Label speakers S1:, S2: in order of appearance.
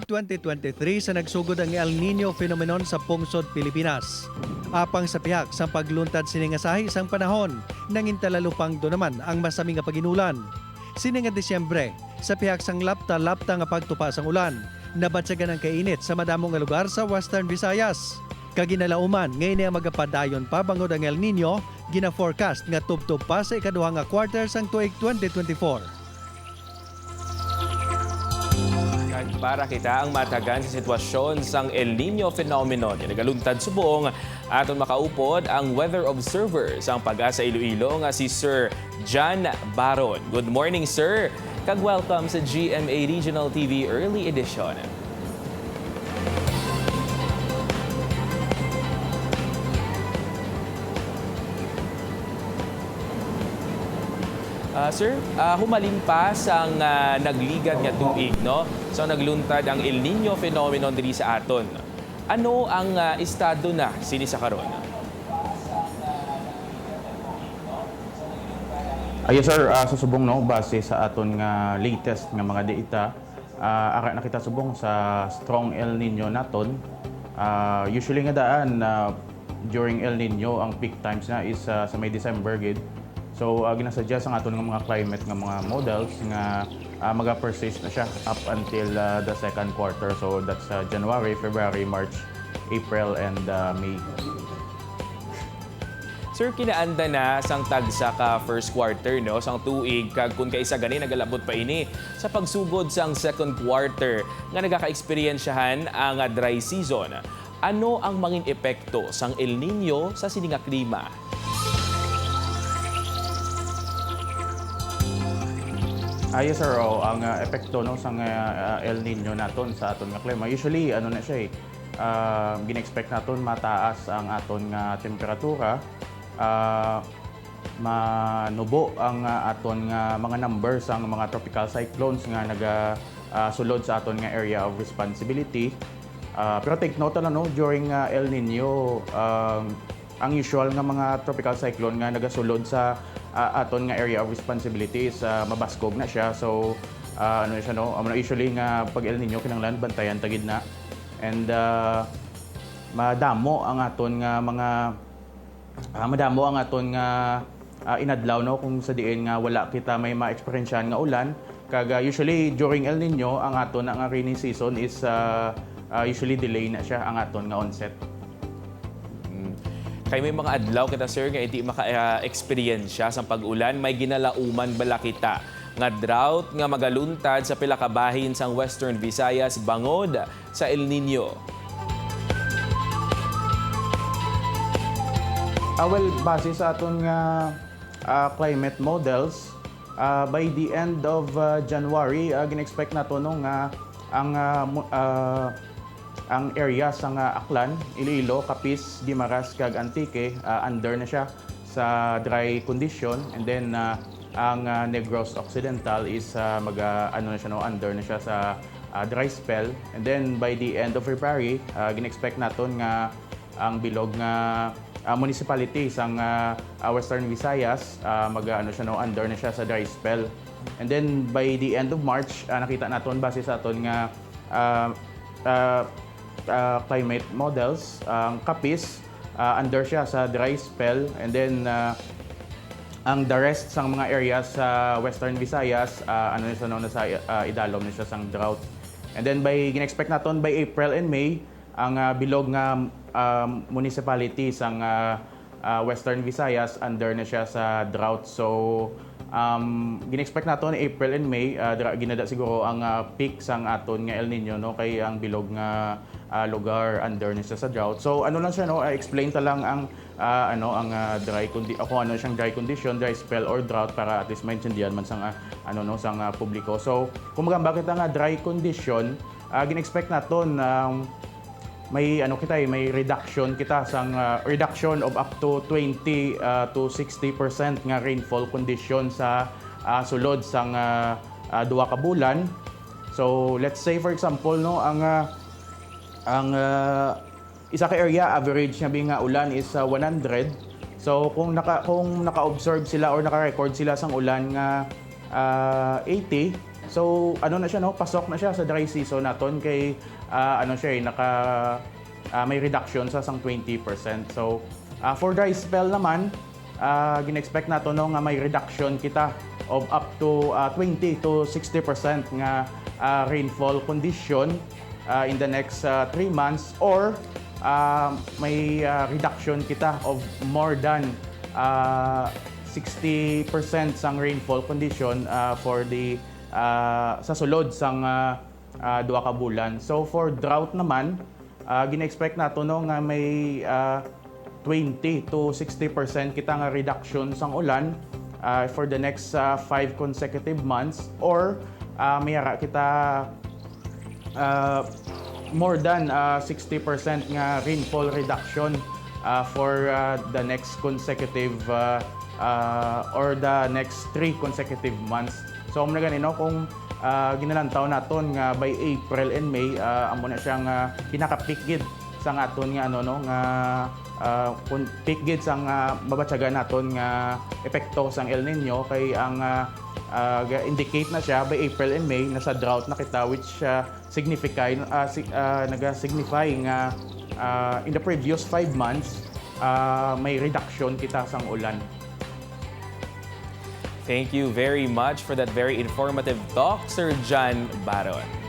S1: tuig 2023 sa nagsugod ang El Nino phenomenon sa pungsod Pilipinas. Apang sa pihak sa pagluntad siningasahi isang panahon, nangintalalupang do naman ang masami nga paginulan. Sininga Disyembre, sa pihak sang lapta-lapta nga pagtupa sang ulan, nabatsagan ang kainit sa madamong nga lugar sa Western Visayas. Kaginalauman, ngayon ang magapadayon pa bangod ang El Nino, gina-forecast nga tubtub pa sa ikaduha nga quarter sang tuig 2024.
S2: Para kita ang matagan sa sitwasyon sang El Nino phenomenon. Nagaluntad subong aton makaupod ang weather observer sang Pag-asa Iloilo nga si Sir John Baron. Good morning, sir. Kag-welcome sa GMA Regional TV Early Edition. Sir, humalin pa sang nagligad nga tuig, no? So nagluntad ang El Nino phenomenon diri sa aton. Ano ang estado na sini sa karon?
S3: Yes sir, susubong no base sa aton nga latest nga mga data, ara nakita subong sa strong El Nino naton. Usually nga daan during El Nino ang peak times na is sa may December gid. So ginasuggest ang aton nga mga climate nga mga models nga maga-persist na siya up until the second quarter. So that's January, February, March, April and May.
S2: Sir, kinaanda na sang tagsa ka first quarter, no? Sang tuig, kag kung kaisa gani nagalabot pa ini sa pagsugod sang second quarter nga nagaka-experiensyahan ang dry season. Ano ang mangin epekto sang El Nino sa sininga klima?
S3: Yes sir, ang epekto no sang El Nino naton sa aton nga klima. Usually ano na siya gina-expect naton mataas ang aton nga temperatura. Manubo ang aton nga mga numbers ang mga tropical cyclones nga sulod sa aton nga area of responsibility. Pero take note na no during El Nino ang usual nga mga tropical cyclone nga nagasulod sa aton nga area of responsibility is mabaskog na siya. So ano siya no, usually nga pag El Nino kinahanglan bantayan tagid na. And madamo ang aton nga mga inadlaw no kung sa diin nga wala kita may ma-experiensyahan nga ulan. Kaga usually during El Nino ang aton nga rainy season is usually delay na siya ang aton nga onset.
S2: Kay may mga adlaw kita, sir, nga hindi maka-experience siya sa pag-ulan, may ginalauman bala kita nga drought nga magaluntad sa pila ka bahin sang Western Visayas bangod sa El Nino.
S3: Well, base sa aton nga climate models, by the end of January, gin-expect nato no nga ang area sa Aklan, Iloilo, Capiz, Guimaras, kag Antique, under na siya sa dry condition. And then ang Negros Occidental is under na siya sa dry spell. And then by the end of February, gin-expect naton nga ang bilog nga municipality sang Western Visayas under na siya sa dry spell. And then by the end of March, nakita naton base sa aton nga climate models, ang Capiz under siya sa dry spell. And then ang the rest sang mga areas sa Western Visayas nasa idalom na siya sang drought. And then gin-expect naton by April and May ang bilog nga municipality sang Western Visayas under na siya sa drought. So gin-expect naton April and May ginada siguro ang peak sang aton nga El Nino no kay ang bilog nga lugar under na siya sa drought. So ano lang siya no, explain ta lang ang dry condition, dry spell or drought para at least maintindihan man sang sang publiko. So kung bakit ang dry condition, gin-expect naton may reduction kita sang reduction of up to 20 to 60% nga rainfall condition sa sulod sang duha ka bulan. So let's say for example no ang isa ka area average nga ulan is 100. So kung naka-observe sila or naka-record sila sang ulan nga 80, So ano na siya no, pasok na siya sa dry season naton kay ano siya may reduction sa sang 20%. So for dry spell naman, gina-expect nato no nga may reduction kita of up to 20 to 60% nga rainfall condition in the next 3 months, or may reduction kita of more than 60% sang rainfall condition for the sa sulod sang 2 ka bulan. So for drought naman, gina-expect nato no nga may 20 to 60% kita nga reduction sang ulan for the next 5 consecutive months, or may ara kita more than 60% nga rainfall reduction for the next consecutive or the next 3 consecutive months. So amo na ganino kung ginalantaw naton nga by April and May, amo na siyang pinaka-peak gid sang aton nga ano no nga kung peak gid sang mabatyagan naton nga epekto sang El Nino, kay ang indicate na siya by April and May nasa drought na kita, which naga-signify nga in the previous 5 months may reduction kita sang ulan.
S2: Thank you very much for that very informative talk, Sir John Baron.